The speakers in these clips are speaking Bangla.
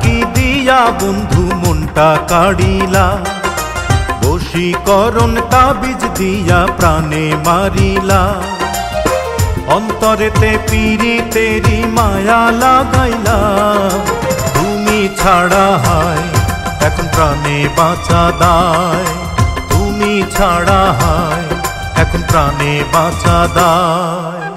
কি দিয়া বন্ধু মনটা কাড়িলা, বশীকরণ তাবিজ দিয়া প্রাণে মারিলা। অন্তরেতে পীড়িতেরি মায়া লাগাইলা, তুমি ছাড়া হায় এখন প্রাণে বাঁচা দায়। তুমি ছাড়া হায় এখন প্রাণে বাঁচা দায়।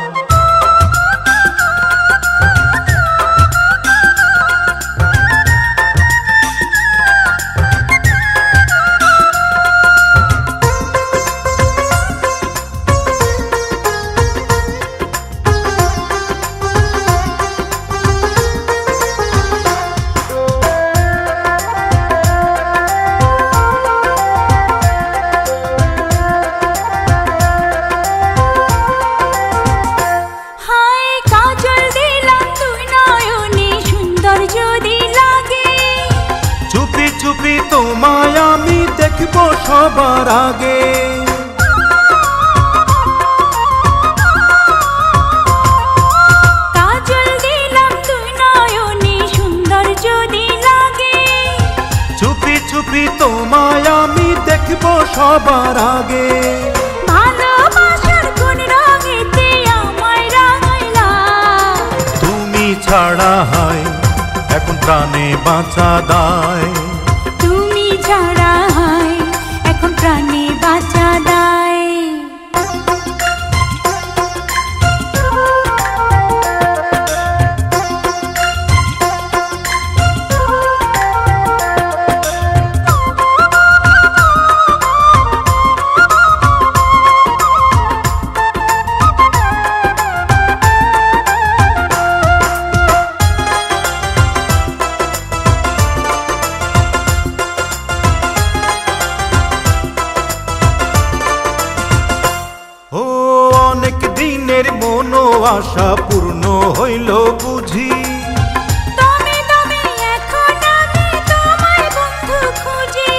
চুপি তোমায় আমি দেখব সবার আগে, কাজল দিলাম তুই নয়নে সুন্দর যদি লাগে। চুপি চুপি তোমায় আমি দেখব সবার আগে। ভালোবাসার কোন রঙেতে আমায় রাঙাইলা, তুমি ছাড়া হায় এখন প্রাণে বাঁচা দায়। তুমি ছাড়া হায় এখন প্রাণে বাঁচা দায়। অনেক দিনের মনো আশা পূর্ণ হইল বুঝি, তবে তবে এখন আমি তোমায় বন্ধু খুঁজি।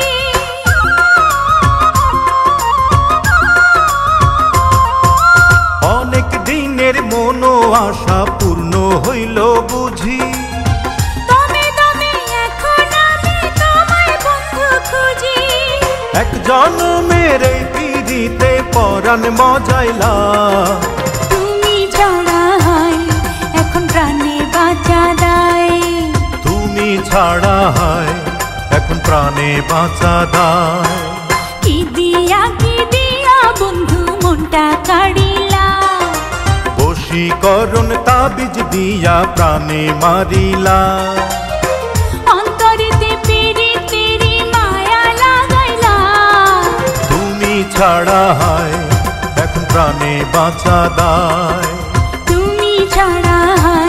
অনেক দিনের মনো আশা পূর্ণ হইল বুঝি, তবে তবে এখন আমি তোমায় বন্ধু খুঁজি। এক জন্মের এই পিড়িতে পরাণ মজাইলা, তুমি ছাড়া হায় এখন প্রাণে বাঁচা দায়। তুমি ছাড়া হায় এখন প্রাণে বাঁচা দায়। কি দিয়া বন্ধু মনটা কাড়িলা, বশীকরণ তাবিজ দিয়া প্রাণে মারিলা। অন্তরেতে পীড়িতেরি মায়া লাগাইলা, তুমি ছাড়া হায় এখন প্রাণে বাঁচা দায়। তুমি ছাড়া হায়